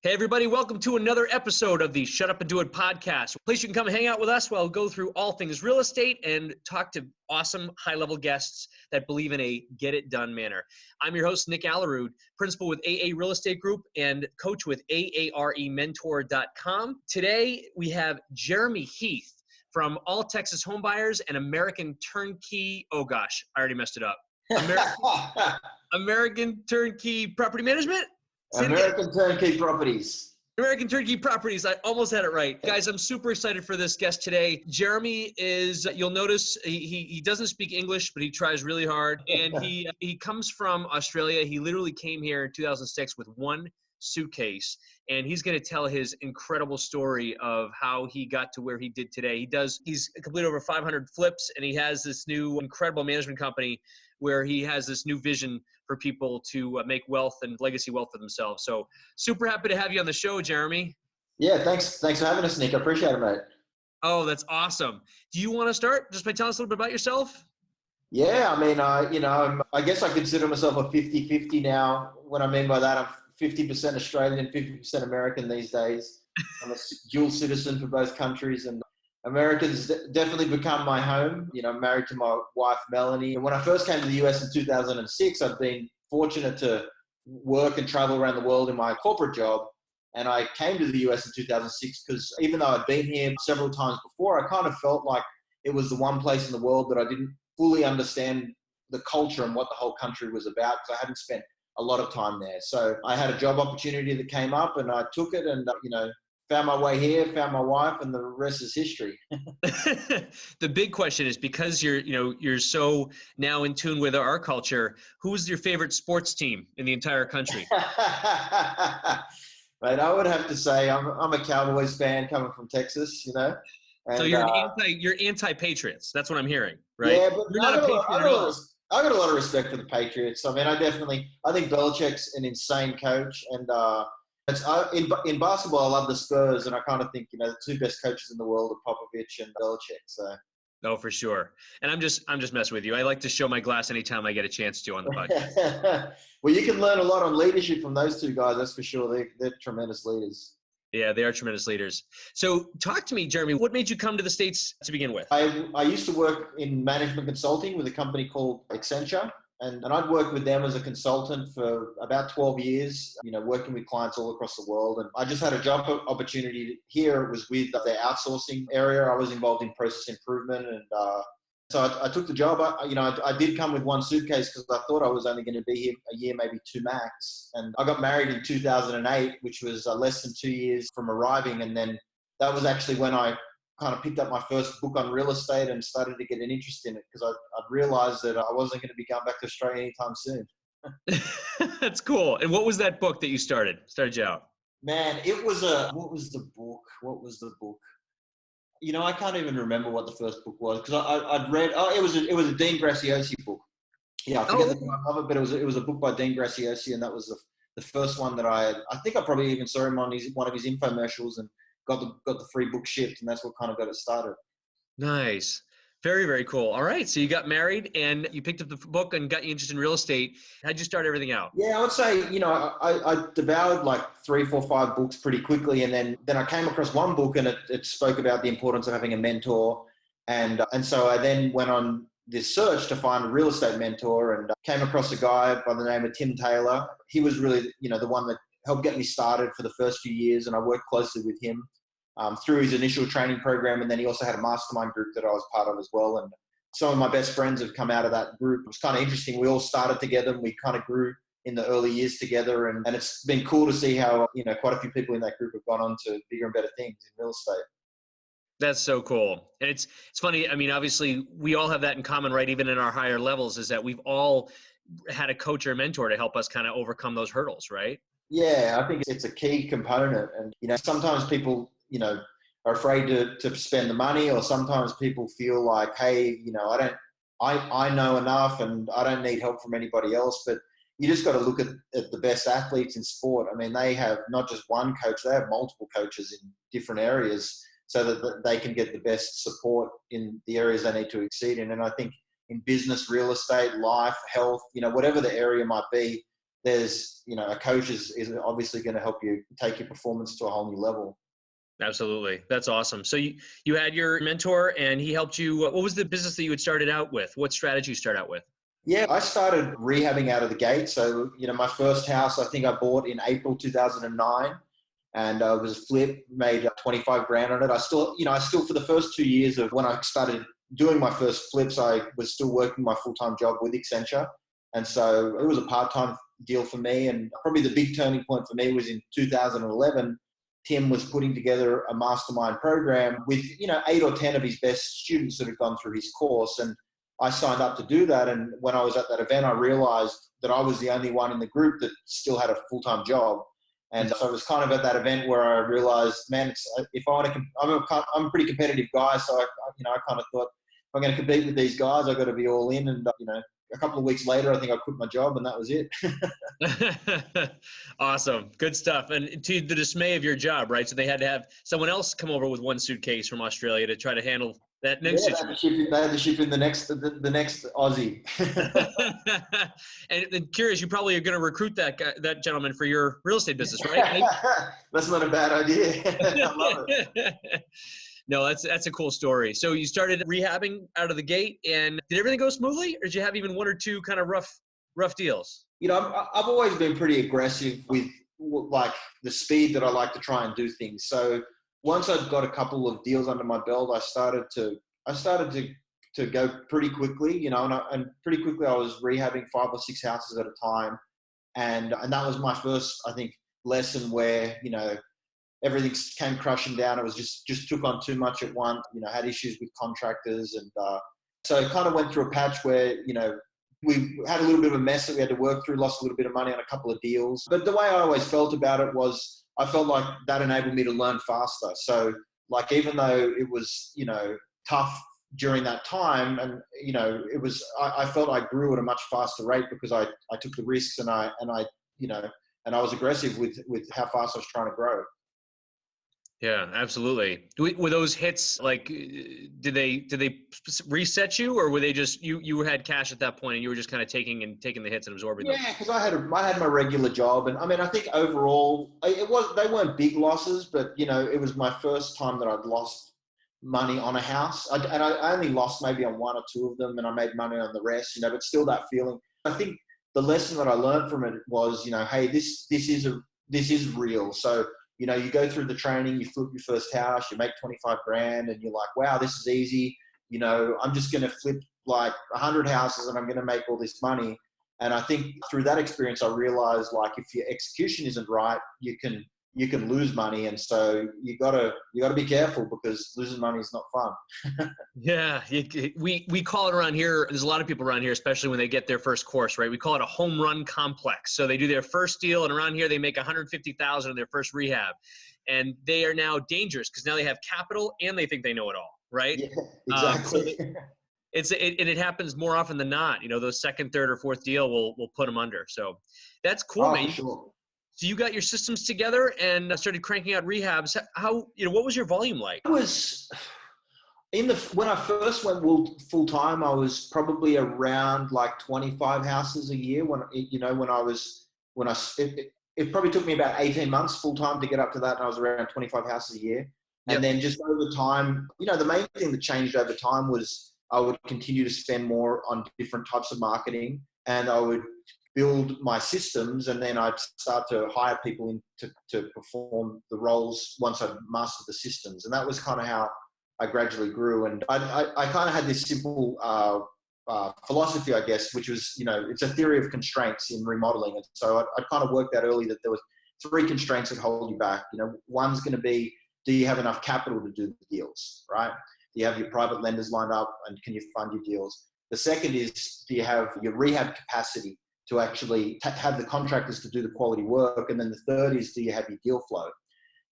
Hey everybody, welcome to another episode of the Shut Up and Do It podcast. A place you can come and hang out with us while we go through all things real estate and talk to awesome high-level guests that believe in a get-it-done manner. I'm your host, Nick Aalerud, principal with AA Real Estate Group and coach with AAREmentor.com. Today, we have Geremy Heath from All Texas Homebuyers and American Turnkey, oh gosh, I already messed it up. American Turnkey Property Management? American Turnkey Properties. American Turnkey Properties. I almost had it right. Guys, I'm super excited for this guest today. Geremy is, you'll notice, he doesn't speak English, but he tries really hard. And he comes from Australia. He literally came here in 2006 with one suitcase. And he's going to tell his incredible story of how he got to where he did today. He's completed over 500 flips, and he has this new incredible management company where he has this new vision for people to make wealth and legacy wealth for themselves. So super happy to have you on the show, Geremy. Yeah, thanks for having us, Nick. I appreciate it, mate. Oh, that's awesome. Do you want to start just by telling us a little bit about yourself? Yeah, I mean, I guess I consider myself a 50-50 now. What I mean by that, I'm 50% Australian, 50% American these days. I'm a dual citizen for both countries, and America's definitely become my home. You know, I'm married to my wife, Melanie. And when I first came to the US in 2006, I've been fortunate to work and travel around the world in my corporate job. And I came to the US in 2006 because even though I'd been here several times before, I kind of felt like it was the one place in the world that I didn't fully understand the culture and what the whole country was about, because I hadn't spent a lot of time there. So I had a job opportunity that came up and I took it and, found my way here, found my wife, and the rest is history. The big question is, because you're so now in tune with our culture, who's your favorite sports team in the entire country? Mate, I would have to say I'm a Cowboys fan coming from Texas, And, so you're anti-Patriots. That's what I'm hearing, right? Yeah, but you're not a Patriot at all. I got a lot of respect for the Patriots. I mean, I think Belichick's an insane coach, and in basketball, I love the Spurs, and I kind of think, the two best coaches in the world are Popovich and Belichick. So. Oh, for sure. And I'm just messing with you. I like to show my glass anytime I get a chance to on the podcast. Well, you can learn a lot on leadership from those two guys. That's for sure. They're tremendous leaders. Yeah, they are tremendous leaders. So talk to me, Geremy, what made you come to the States to begin with? I used to work in management consulting with a company called Accenture. And I'd worked with them as a consultant for about 12 years, working with clients all across the world. And I just had a job opportunity here. It was with their outsourcing area. I was involved in process improvement. And so I took the job. I did come with one suitcase because I thought I was only going to be here a year, maybe two max. And I got married in 2008, which was less than 2 years from arriving. And then that was actually when I kind of picked up my first book on real estate and started to get an interest in it, because I'd realized that I wasn't going to be going back to Australia anytime soon. That's cool. And what was that book that you started you out? Man, it was what was the book? I can't even remember what the first book was, because I'd read, it was a Dean Graziosi book. Yeah, I forget the name of it, but it was a book by Dean Graziosi, and that was the first one that I think I probably even saw him on one of his infomercials and got the free book shipped, and that's what kind of got it started. Nice. Very, very cool. All right. So you got married and you picked up the book and got you interested in real estate. How'd you start everything out? Yeah, I would say, I devoured like 3, 4, 5 books pretty quickly. And then I came across one book, and it spoke about the importance of having a mentor. And so I then went on this search to find a real estate mentor, and came across a guy by the name of Tim Taylor. He was really, the one that helped get me started for the first few years. And I worked closely with him through his initial training program. And then he also had a mastermind group that I was part of as well. And some of my best friends have come out of that group. It was kind of interesting. We all started together, and we kind of grew in the early years together. And it's been cool to see how, quite a few people in that group have gone on to bigger and better things in real estate. That's so cool. And it's funny. I mean, obviously we all have that in common, right? Even in our higher levels, is that we've all had a coach or a mentor to help us kind of overcome those hurdles, right? Yeah, I think it's a key component. And, sometimes people, are afraid to spend the money, or sometimes people feel like, hey, I know enough and I don't need help from anybody else. But you just got to look at the best athletes in sport. I mean, they have not just one coach, they have multiple coaches in different areas, so that they can get the best support in the areas they need to exceed in. And I think in business, real estate, life, health, whatever the area might be, there's, a coach is obviously going to help you take your performance to a whole new level. Absolutely. That's awesome. So you had your mentor and he helped you. What was the business that you had started out with? What strategy you start out with? Yeah, I started rehabbing out of the gate. So, my first house, I think I bought in April 2009, and it was a flip, made 25 grand on it. I still for the first 2 years of when I started doing my first flips, I was still working my full-time job with Accenture. And so it was a part-time deal for me. And probably the big turning point for me was in 2011. Tim was putting together a mastermind program with, 8 or 10 of his best students that had gone through his course. And I signed up to do that. And when I was at that event, I realized that I was the only one in the group that still had a full-time job. And so it was kind of at that event where I realized, man, if I want to, I'm a pretty competitive guy. So I kind of thought, if I'm going to compete with these guys, I've got to be all in. And, a couple of weeks later, I think I quit my job, and that was it. Awesome. Good stuff. And to the dismay of your job, right? So they had to have someone else come over with one suitcase from Australia to try to handle that next situation. They had to ship in the next Aussie. And curious, you probably are going to recruit that gentleman for your real estate business, right? That's not a bad idea. I love it. No, that's a cool story. So you started rehabbing out of the gate, and did everything go smoothly, or did you have even one or two kind of rough deals? I've always been pretty aggressive with like the speed that I like to try and do things. So once I'd got a couple of deals under my belt, I started to go pretty quickly, and pretty quickly I was rehabbing 5 or 6 houses at a time, and that was my first, I think, lesson where everything came crushing down. It was just took on too much at once. Had issues with contractors, and so it kind of went through a patch where we had a little bit of a mess that we had to work through. Lost a little bit of money on a couple of deals, but the way I always felt about it was I felt like that enabled me to learn faster. So like even though it was tough during that time, and I felt I grew at a much faster rate because I took the risks and I was aggressive with how fast I was trying to grow. Yeah, absolutely. Were those hits like, did they reset you, or were they just you had cash at that point and you were just kind of taking the hits and absorbing them? Yeah, because I had my regular job, and I mean I think overall they weren't big losses, but it was my first time that I'd lost money on a house, and I only lost maybe on 1 or 2 of them, and I made money on the rest. But still that feeling. I think the lesson that I learned from it was hey, this is real. So you go through the training, you flip your first house, you make 25 grand, and you're like, wow, this is easy. I'm just going to flip like 100 houses and I'm going to make all this money. And I think through that experience, I realized like if your execution isn't right, you can lose money. And so you gotta be careful because losing money is not fun. Yeah, we call it around here. There's a lot of people around here, especially when they get their first course, right? We call it a home run complex. So they do their first deal, and around here they make 150,000 in their first rehab, and they are now dangerous because now they have capital and they think they know it all, right? Yeah, exactly. It happens more often than not. Those second, third, or fourth deal will put them under. So that's cool, man. For sure. So you got your systems together and started cranking out rehabs. How, what was your volume like? I was when I first went full time, I was probably around like 25 houses a year. It probably took me about 18 months full time to get up to that. And I was around 25 houses a year. And then just over time, the main thing that changed over time was I would continue to spend more on different types of marketing, and I would build my systems, and then I'd start to hire people in to perform the roles once I'd mastered the systems. And that was kind of how I gradually grew. And I kind of had this simple philosophy, I guess, which was, it's a theory of constraints in remodeling. And so I kind of worked out early that there was 3 constraints that hold you back. One's going to be, do you have enough capital to do the deals, right? Do you have your private lenders lined up, and can you fund your deals? The second is, do you have your rehab capacity to actually have the contractors to do the quality work? And then the third is, do you have your deal flow?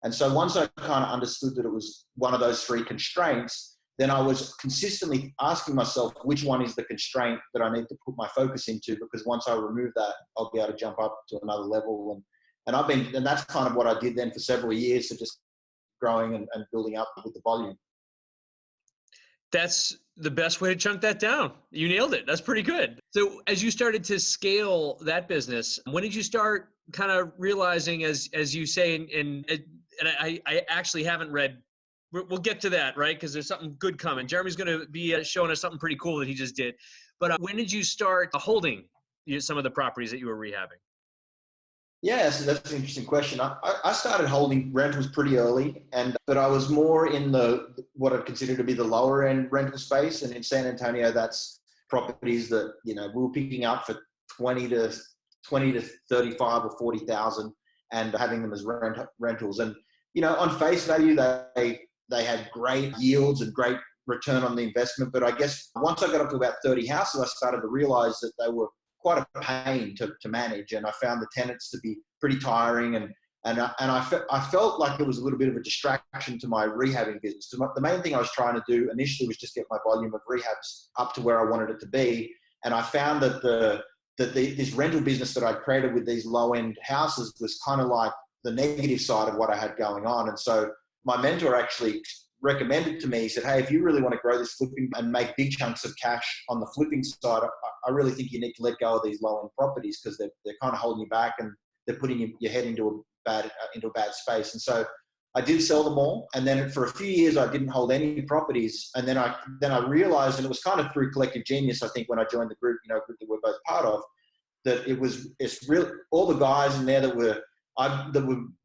And so once I kind of understood that it was one of those 3 constraints, then I was consistently asking myself, which one is the constraint that I need to put my focus into? Because once I remove that, I'll be able to jump up to another level. And that's kind of what I did then for several years, so just growing and building up with the volume. That's the best way to chunk that down. You nailed it. That's pretty good. So as you started to scale that business, when did you start kind of realizing, as you say, and I actually haven't read, we'll get to that, right? Because there's something good coming. Jeremy's going to be showing us something pretty cool that he just did. But when did you start holding some of the properties that you were rehabbing? Yeah, so that's an interesting question. I started holding rentals pretty early, but I was more in what I'd consider to be the lower end rental space. And in San Antonio, that's properties that, we were picking up for 20 to 35 or 40,000 and having them as rentals. And, on face value, they had great yields and great return on the investment. But I guess once I got up to about 30 houses, I started to realize that they were quite a pain to manage, and I found the tenants to be pretty tiring, and I felt like it was a little bit of a distraction to my rehabbing business. Because the main thing I was trying to do initially was just get my volume of rehabs up to where I wanted it to be, and I found that this rental business that I'd created with these low end houses was kind of like the negative side of what I had going on. And so my mentor actually recommended to me, he said, hey, if you really want to grow this flipping and make big chunks of cash on the flipping side, I really think you need to let go of these low-end properties because they're kind of holding you back and they're putting your head into a bad space. And so I did sell them all. And then for a few years, I didn't hold any properties. And then I realized, and it was kind of through collective genius, I think, when I joined the group, group that we're both part of, that it's real. All the guys in there that were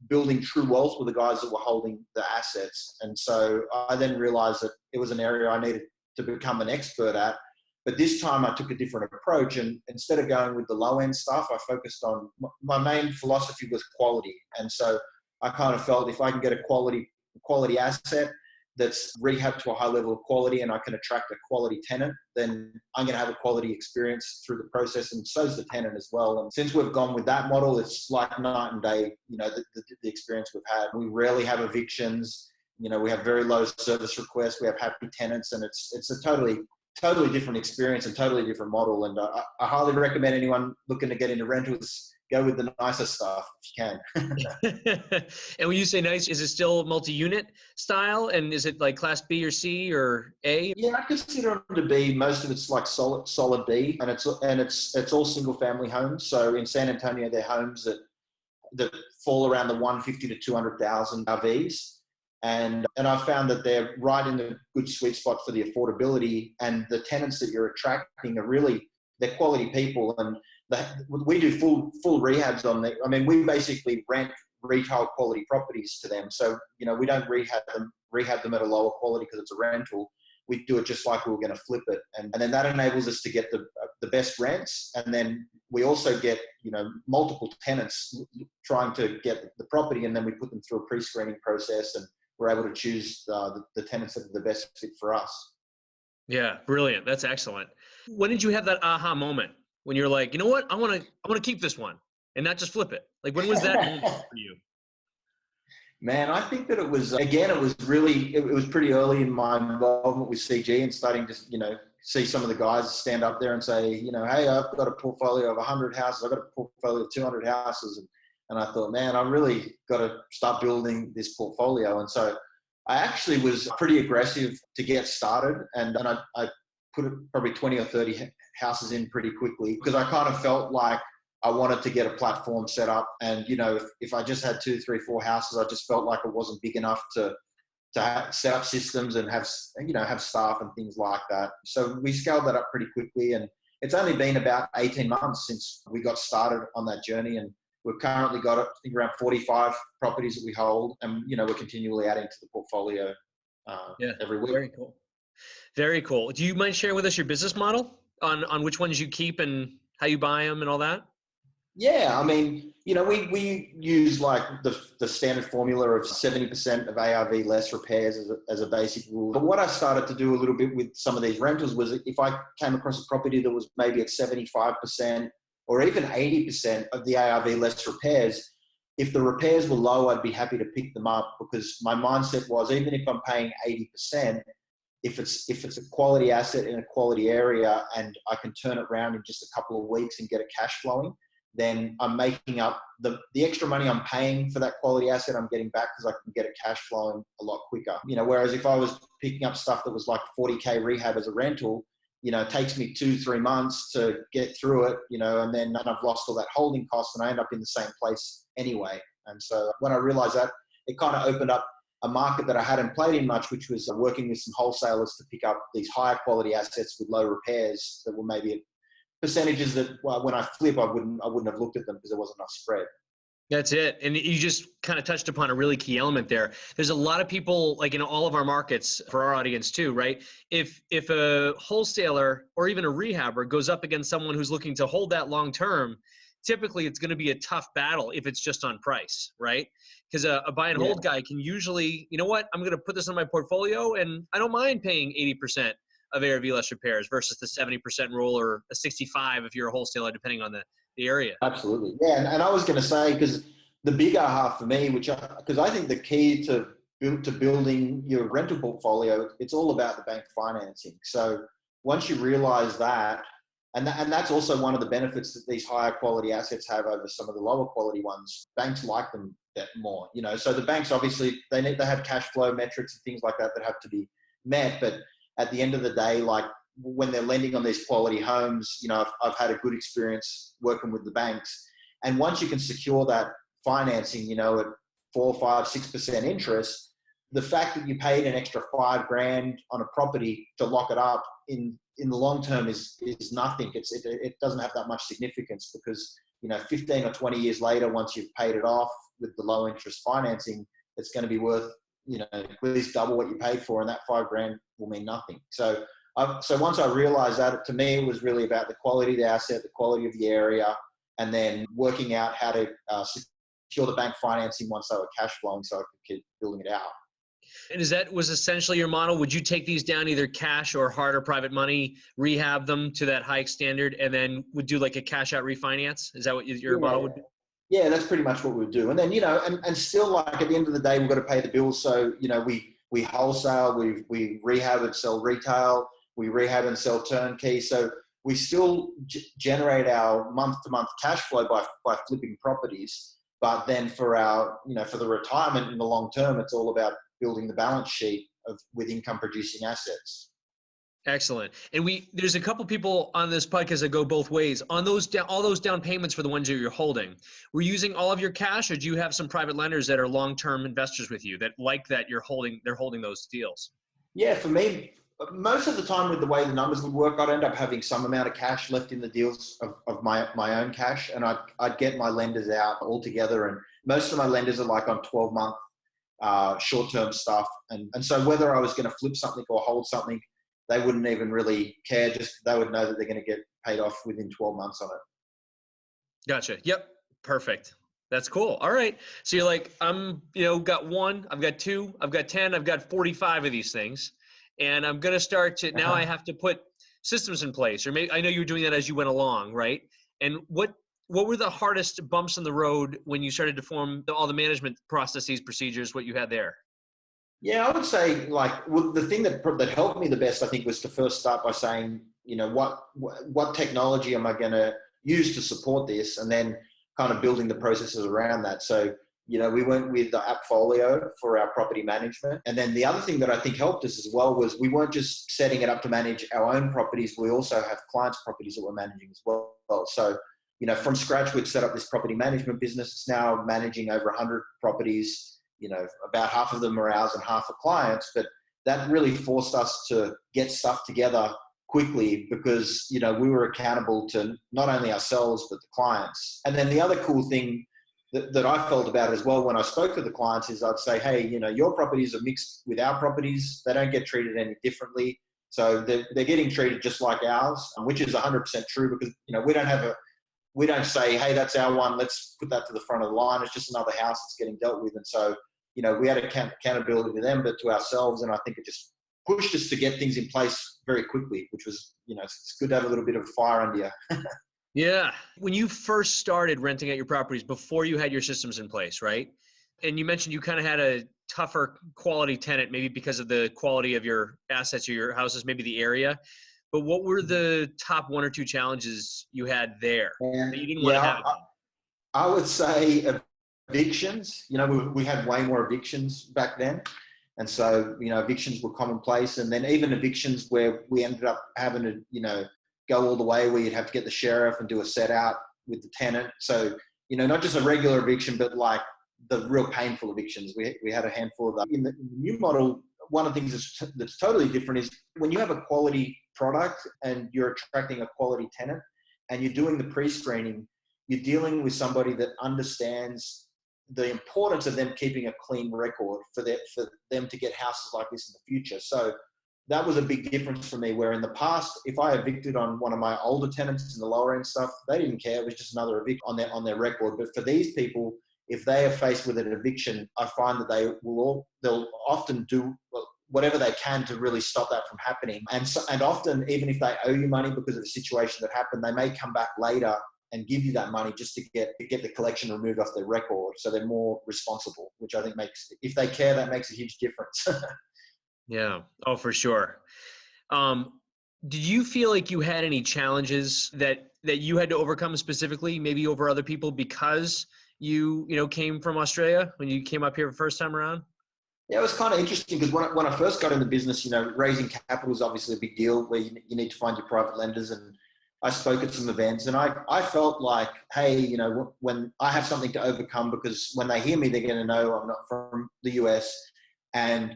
building true wealth were the guys that were holding the assets. And so I then realized that it was an area I needed to become an expert at. But this time I took a different approach, and instead of going with the low end stuff, I focused on my main philosophy was quality. And so I kind of felt if I can get a quality asset that's rehabbed to a high level of quality and I can attract a quality tenant, then I'm going to have a quality experience through the process, and so's the tenant as well. And since we've gone with that model, it's like night and day, the experience we've had. We rarely have evictions. We have very low service requests. We have happy tenants, and it's a totally different experience and totally different model. And I highly recommend anyone looking to get into rentals, go with the nicer stuff if you can. And when you say nice, is it still multi-unit style? And is it like class B or C or A? Yeah, I consider them to be, most of it's like solid B, and it's all single family homes. So in San Antonio, they're homes that fall around the 150 to 200,000 RVs. And I found that they're right in the good sweet spot for the affordability, and the tenants that you're attracting are really, they're quality people. And we do full rehabs on them. I mean, we basically rent retail quality properties to them. So, we don't rehab them at a lower quality because it's a rental. We do it just like we were going to flip it. And then that enables us to get the best rents. And then we also get, multiple tenants trying to get the property, and then we put them through a pre-screening process, and we're able to choose the tenants that are the best fit for us. Yeah, brilliant. That's excellent. When did you have that aha moment when you're like, you know what, I want to keep this one and not just flip it? Like, when was that moment for you? Man, I think that it was pretty early in my involvement with CG, and starting to, see some of the guys stand up there and say, hey, I've got a portfolio of 100 houses. I've got a portfolio of 200 houses. And I thought, man, I really got to start building this portfolio. And so I actually was pretty aggressive to get started. And I put probably 20 or 30 houses in pretty quickly, because I kind of felt like I wanted to get a platform set up. And, if I just had 2, 3, 4 houses, I just felt like it wasn't big enough to set up systems and have staff and things like that. So we scaled that up pretty quickly. And it's only been about 18 months since we got started on that journey. And we've currently got, I think, around 45 properties that we hold. And, we're continually adding to the portfolio every week. Very cool. Very cool. Do you mind sharing with us your business model on which ones you keep and how you buy them and all that? Yeah, I mean, we use like the standard formula of 70% of ARV less repairs as a basic rule. But what I started to do a little bit with some of these rentals was, if I came across a property that was maybe at 75% or even 80% of the ARV less repairs, if the repairs were low, I'd be happy to pick them up, because my mindset was, even if I'm paying 80%, if it's a quality asset in a quality area and I can turn it around in just a couple of weeks and get it cash flowing, then I'm making up the extra money I'm paying for that quality asset. I'm getting back because I can get it cash flowing a lot quicker. Whereas if I was picking up stuff that was like 40K rehab as a rental, it takes me 2-3 months to get through it, and then I've lost all that holding cost and I end up in the same place anyway. And so when I realized that, it kind of opened up a market that I hadn't played in much, which was working with some wholesalers to pick up these higher quality assets with low repairs that were maybe percentages that when I flip, I wouldn't have looked at them because there wasn't enough spread. That's it. And you just kind of touched upon a really key element there. There's a lot of people, like in all of our markets for our audience too, right? If a wholesaler or even a rehabber goes up against someone who's looking to hold that long term, typically it's going to be a tough battle if it's just on price, right? Because a buy and hold guy can usually, I'm going to put this on my portfolio and I don't mind paying 80% of ARV less repairs versus the 70% rule or a 65 if you're a wholesaler, depending on the area. Absolutely. Yeah. And I was going to say, because the big aha for me, because I think the key to building your rental portfolio, it's all about the bank financing. So once you realize that, and that's also one of the benefits that these higher quality assets have over some of the lower quality ones, banks like them that more, so the banks, obviously they have cash flow metrics and things like that have to be met. But at the end of the day, like when they're lending on these quality homes, I've had a good experience working with the banks. And once you can secure that financing, at 4, 5, 6% interest, the fact that you paid an extra $5,000 on a property to lock it up in the long term is nothing. It doesn't have that much significance because, 15 or 20 years later, once you've paid it off with the low interest financing, it's going to be worth, at least double what you paid for, and that $5,000 will mean nothing. So once I realized that, to me, it was really about the quality of the asset, the quality of the area, and then working out how to secure the bank financing once they were cash flowing so I could keep building it out. And was essentially your model? Would you take these down either cash or hard or private money, rehab them to that high standard, and then would do like a cash out refinance? Is that what your model would be? Yeah, that's pretty much what we would do. And then, and still, like, at the end of the day, we've got to pay the bills. So, we wholesale, we rehab and sell retail, we rehab and sell turnkey. So we still generate our month-to-month cash flow by flipping properties. But then for our, for the retirement in the long term, it's all about building the balance sheet with income producing assets. Excellent. And there's a couple people on this podcast that go both ways. On all those down payments for the ones that you're holding, we're using all of your cash, or do you have some private lenders that are long-term investors with you that like that they're holding those deals? Yeah, for me, most of the time with the way the numbers would work, I'd end up having some amount of cash left in the deals of my own cash, and I'd get my lenders out altogether. And most of my lenders are like on 12-month short-term stuff. And so whether I was going to flip something or hold something, they wouldn't even really care. Just they would know that they're going to get paid off within 12 months on it. Gotcha. Yep. Perfect. That's cool. All right. So you're like, got 1, I've got 2, I've got 10, I've got 45 of these things. And I'm going to start to, now I have to put systems in place, or maybe I know you were doing that as you went along, right? And what were the hardest bumps in the road when you started to form all the management processes, procedures, what you had there? Yeah, I would say the thing that helped me the best, I think, was to first start by saying, what technology am I going to use to support this, and then kind of building the processes around that. So, we went with the AppFolio for our property management. And then the other thing that I think helped us as well was we weren't just setting it up to manage our own properties. We also have clients' properties that we're managing as well. So, from scratch, we'd set up this property management business. It's now managing over 100 properties. About half of them are ours and half are clients, but that really forced us to get stuff together quickly because, we were accountable to not only ourselves, but the clients. And then the other cool thing that I felt about it as well when I spoke to the clients is I'd say, hey, your properties are mixed with our properties. They don't get treated any differently. So they're getting treated just like ours, which is 100% true because, we don't say, hey, that's our one, let's put that to the front of the line. It's just another house that's getting dealt with. And so, we had accountability to them, but to ourselves. And I think it just pushed us to get things in place very quickly, which was, it's good to have a little bit of fire under you. Yeah. When you first started renting out your properties before you had your systems in place, right? And you mentioned you kind of had a tougher quality tenant, maybe because of the quality of your assets or your houses, maybe the area. But what were the top 1 or 2 challenges you had there that you didn't want to have? I would say evictions. You know, we had way more evictions back then. And so, you know, evictions were commonplace. And then even evictions where we ended up having to, you know, go all the way where you'd have to get the sheriff and do a set out with the tenant. So, you know, not just a regular eviction, but like the real painful evictions. We had a handful of that. In the new model, one of the things that's totally different is when you have a quality product and you're attracting a quality tenant and you're doing the pre-screening, you're dealing with somebody that understands the importance of them keeping a clean record for them to get houses like this in the future. So that was a big difference for me, where in the past, if I evicted on one of my older tenants in the lower end stuff, they didn't care. It was just another eviction on their record. But for these people, if they are faced with an eviction, I find that they'll often do whatever they can to really stop that from happening. And often, even if they owe you money because of a situation that happened, they may come back later and give you that money just to get the collection removed off their record. So they're more responsible, which I think if they care, that makes a huge difference. Yeah. Oh, for sure. Did you feel like you had any challenges that you had to overcome specifically, maybe over other people, because you came from Australia when you came up here the first time around? Yeah, it was kind of interesting because when I first got in the business, you know, raising capital is obviously a big deal where you need to find your private lenders. And I spoke at some events and I felt like, hey, you know, when I have something to overcome, because when they hear me, they're going to know I'm not from the US. And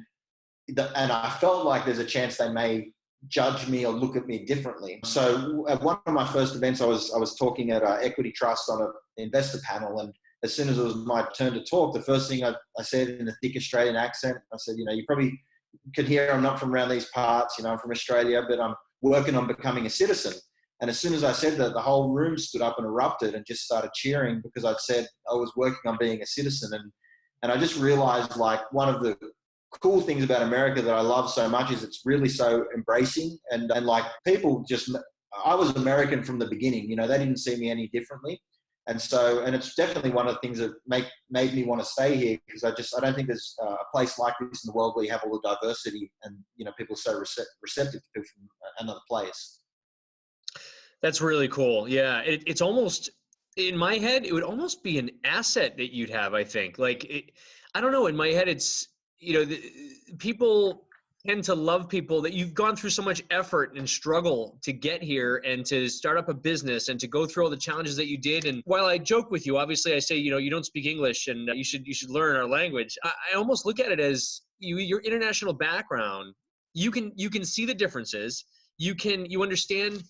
I felt like there's a chance they may judge me or look at me differently. So at one of my first events, I was talking at an equity trust on an investor panel, and as soon as it was my turn to talk, the first thing I said in a thick Australian accent, I said, you know, you probably could hear I'm not from around these parts, you know, I'm from Australia, but I'm working on becoming a citizen. And as soon as I said that, the whole room stood up and erupted and just started cheering because I'd said I was working on being a citizen. And I just realized, like, one of the cool things about America that I love so much is it's really so embracing and like people I was American from the beginning, you know, they didn't see me any differently. And it's definitely one of the things that made me want to stay here, because I don't think there's a place like this in the world where you have all the diversity and, you know, people are so receptive to people from another place. That's really cool. Yeah. It's almost, in my head, it would almost be an asset that you'd have, I think. I don't know, in my head, it's, you know, people tend to love people that you've gone through so much effort and struggle to get here and to start up a business and to go through all the challenges that you did. And while I joke with you, obviously I say, you know, you don't speak English and you should learn our language. I almost look at it as your international background. You can see the differences. You understand.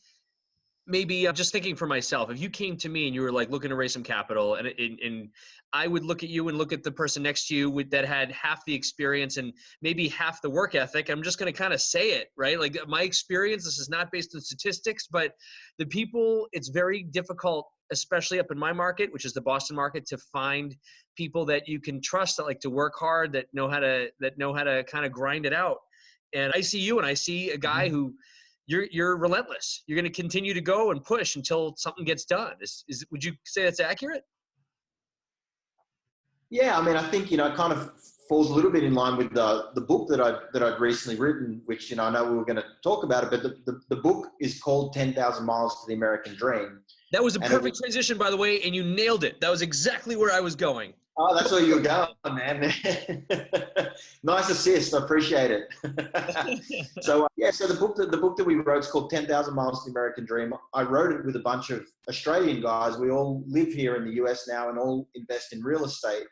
Maybe I'm just thinking for myself, if you came to me and you were like looking to raise some capital, and I would look at you and look at the person next to you that had half the experience and maybe half the work ethic, I'm just going to kind of say it, right? Like, my experience, this is not based on statistics, but the people, it's very difficult, especially up in my market, which is the Boston market, to find people that you can trust, that like to work hard, that know how to kind of grind it out. And I see you and I see a guy who, you're relentless. You're going to continue to go and push until something gets done. Would you say that's accurate? Yeah, I mean, I think, you know, it kind of falls a little bit in line with the book that I'd recently written, which, you know, I know we were going to talk about it, but the book is called 10,000 Miles to the American Dream. That was a perfect transition, by the way, and you nailed it. That was exactly where I was going. Oh, that's where you were going, man. Nice assist. I appreciate it. So the book that we wrote is called 10,000 Miles to the American Dream. I wrote it with a bunch of Australian guys. We all live here in the US now and all invest in real estate.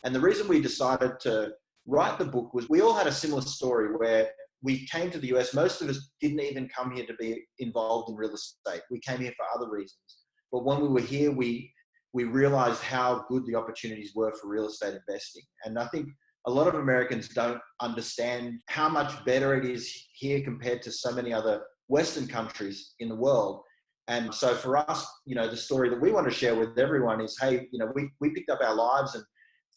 And the reason we decided to write the book was we all had a similar story where we came to the US. Most of us didn't even come here to be involved in real estate. We came here for other reasons. But when we were here, we realized how good the opportunities were for real estate investing. And I think a lot of Americans don't understand how much better it is here compared to so many other Western countries in the world. And so for us, you know, the story that we want to share with everyone is, hey, you know, we picked up our lives, and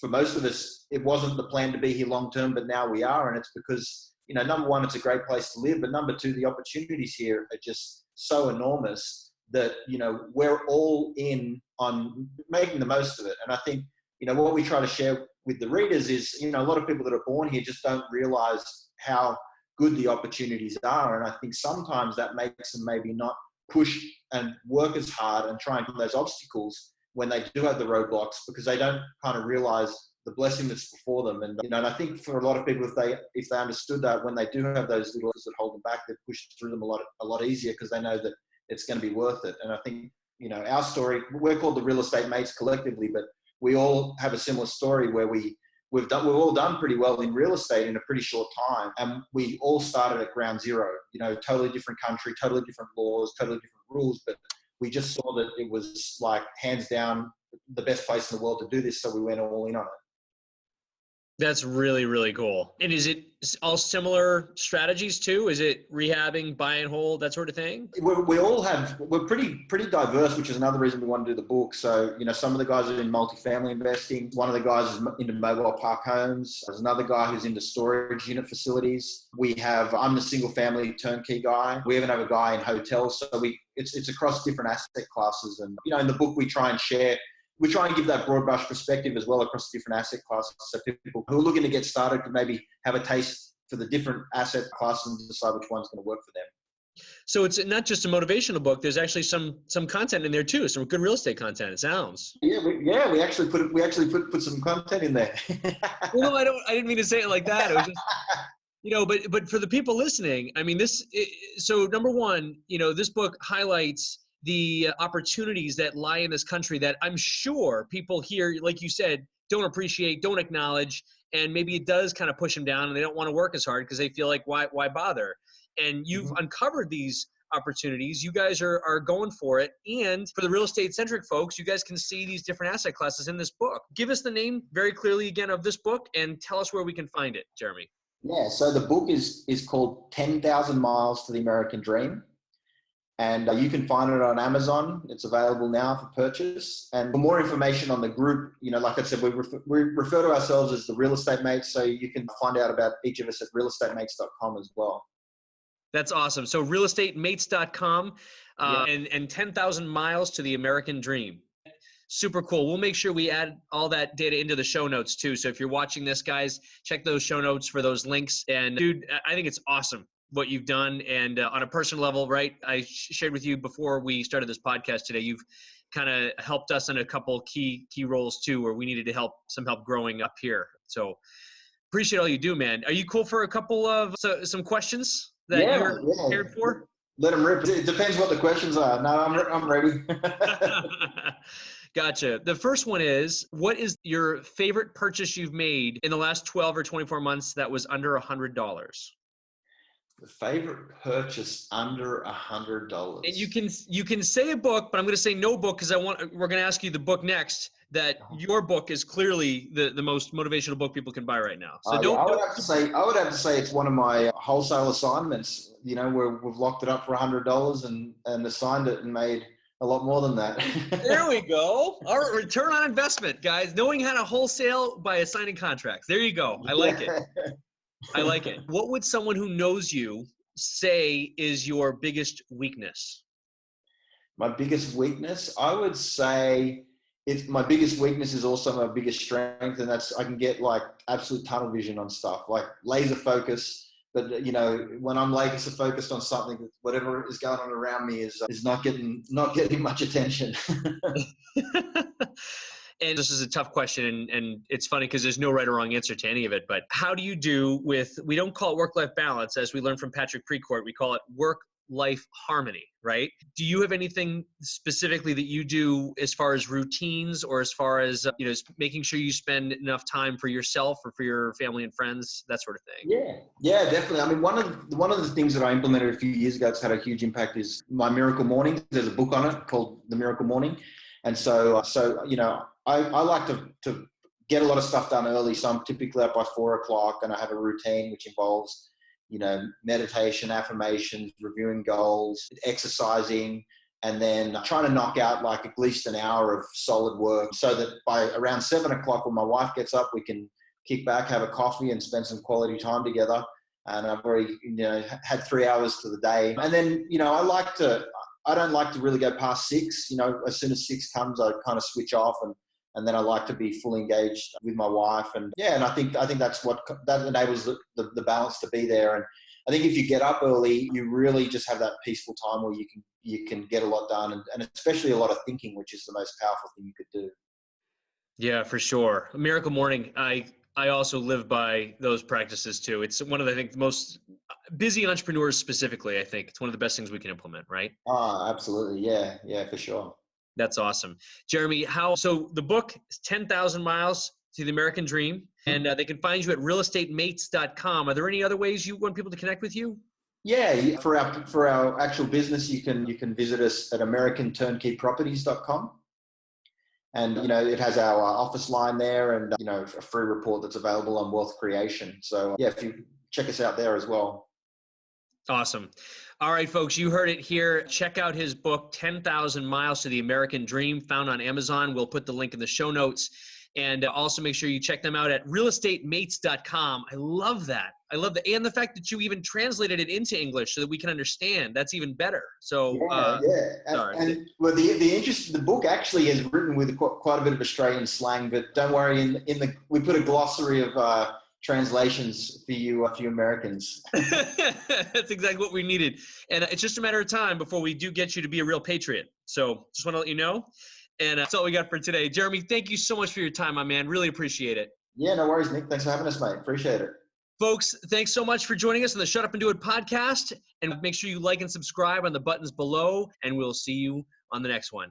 for most of us, it wasn't the plan to be here long term, but now we are. And it's because, you know, number one, it's a great place to live, but number two, the opportunities here are just so enormous that, you know, we're all in on making the most of it. And I think, you know, what we try to share with the readers is, you know, a lot of people that are born here just don't realize how good the opportunities are. And I think sometimes that makes them maybe not push and work as hard and try and find those obstacles when they do have the roadblocks, because they don't kind of realize the blessing that's before them. And, you know, and I think for a lot of people, if they understood that, when they do have those little that hold them back, they push through them a lot easier, because they know that it's going to be worth it. And I think, you know, our story, we're called the Real Estate Mates collectively, but we all have a similar story where we've all done pretty well in real estate in a pretty short time. And we all started at ground zero, you know, totally different country, totally different laws, totally different rules. But we just saw that it was like hands down the best place in the world to do this. So we went all in on it. That's really, really cool. And is it all similar strategies too? Is it rehabbing, buy and hold, that sort of thing? We're pretty diverse, which is another reason we want to do the book. So, you know, some of the guys are in multifamily investing. One of the guys is into mobile park homes. There's another guy who's into storage unit facilities. I'm the single family turnkey guy. We even have a guy in hotels. So it's across different asset classes. And, you know, in the book, we try and give that broad brush perspective as well across different asset classes, so people who are looking to get started can maybe have a taste for the different asset classes and decide which one's going to work for them. So it's not just a motivational book. There's actually some content in there too. Some good real estate content, it sounds. Yeah, we actually put some content in there. Well, I didn't mean to say it like that. It was just, you know, but for the people listening, I mean, so number one, you know, this book highlights the opportunities that lie in this country that I'm sure people here, like you said, don't appreciate, don't acknowledge, and maybe it does kind of push them down and they don't want to work as hard because they feel like, why bother? And you've uncovered these opportunities. You guys are going for it. And for the real estate centric folks, you guys can see these different asset classes in this book. Give us the name very clearly again of this book and tell us where we can find it, Geremy. Yeah, so the book is called 10,000 Miles to the American Dream. And you can find it on Amazon. It's available now for purchase. And for more information on the group, you know, like I said, we refer to ourselves as the Real Estate Mates. So you can find out about each of us at realestatemates.com as well. That's awesome. So realestatemates.com and 10,000 Miles to the American Dream. Super cool. We'll make sure we add all that data into the show notes too. So if you're watching this, guys, check those show notes for those links. And dude, I think it's awesome what you've done. And on a personal level, right, I shared with you before we started this podcast today, you've kind of helped us in a couple key roles too, where we needed some help growing up here. So appreciate all you do, man. Are you cool for a couple of some questions that you're prepared for? Let them rip. It depends what the questions are. No, I'm ready. Gotcha. The first one is, what is your favorite purchase you've made in the last 12 or 24 months that was under $100? The favorite purchase under $100. And you can say a book, but I'm going to say no book because we're going to ask you the book next. That your book is clearly the most motivational book people can buy right now. So I would have to say it's one of my wholesale assignments. You know, where we've locked it up for $100 and assigned it and made a lot more than that. There we go. All right, return on investment, guys. Knowing how to wholesale by assigning contracts. There you go. I like it. I like it. What would someone who knows you say is your biggest weakness? My biggest weakness? I would say my biggest weakness is also my biggest strength, and that's I can get like absolute tunnel vision on stuff, like laser focus. But you know, when I'm laser focused on something, whatever is going on around me is not getting much attention. And this is a tough question, and it's funny because there's no right or wrong answer to any of it, but how do you do with, we don't call it work-life balance, as we learned from Patrick Precourt, we call it work-life harmony, right? Do you have anything specifically that you do as far as routines or as far as, you know, making sure you spend enough time for yourself or for your family and friends, that sort of thing? Yeah, definitely. I mean, one of the things that I implemented a few years ago that's had a huge impact is my Miracle Mornings. There's a book on it called The Miracle Morning. And so you know, I like to get a lot of stuff done early. So I'm typically up by 4 o'clock and I have a routine which involves, you know, meditation, affirmations, reviewing goals, exercising, and then trying to knock out like at least an hour of solid work so that by around 7 o'clock when my wife gets up, we can kick back, have a coffee and spend some quality time together. And I've already, you know, had 3 hours to the day. And then, you know, I don't like to really go past 6. You know, as soon as 6 comes, I kind of switch off and then I like to be fully engaged with my wife. And yeah, and I think that's that enables the balance to be there. And I think if you get up early, you really just have that peaceful time where you can get a lot done, and especially a lot of thinking, which is the most powerful thing you could do. Yeah, for sure. Miracle Morning. I also live by those practices too. It's one of the, I think, the most busy entrepreneurs specifically. I think it's one of the best things we can implement, right? Ah, absolutely. Yeah. Yeah, for sure. That's awesome. Jeremy, so the book is 10,000 Miles to the American Dream, and they can find you at realestatemates.com. Are there any other ways you want people to connect with you? Yeah, for our actual business, you can visit us at americanturnKeyproperties.com. And, it has our office line there and, a free report that's available on wealth creation. So, yeah, if you check us out there as well. Awesome. All right, folks, you heard it here. Check out his book, 10,000 Miles to the American Dream, found on Amazon. We'll put the link in the show notes. And also make sure you check them out at realestatemates.com. I love that. I love that. And the fact that you even translated it into English so that we can understand. That's even better. So, yeah. And well, the book actually is written with quite a bit of Australian slang, but don't worry, we put a glossary of translations for you Americans. That's exactly what we needed. And it's just a matter of time before we do get you to be a real patriot. So just want to let you know. And that's all we got for today. Jeremy, thank you so much for your time, my man. Really appreciate it. Yeah, no worries, Nick. Thanks for having us, mate. Appreciate it. Folks, thanks so much for joining us on the Shut Up and Do It podcast. And make sure you like and subscribe on the buttons below. And we'll see you on the next one.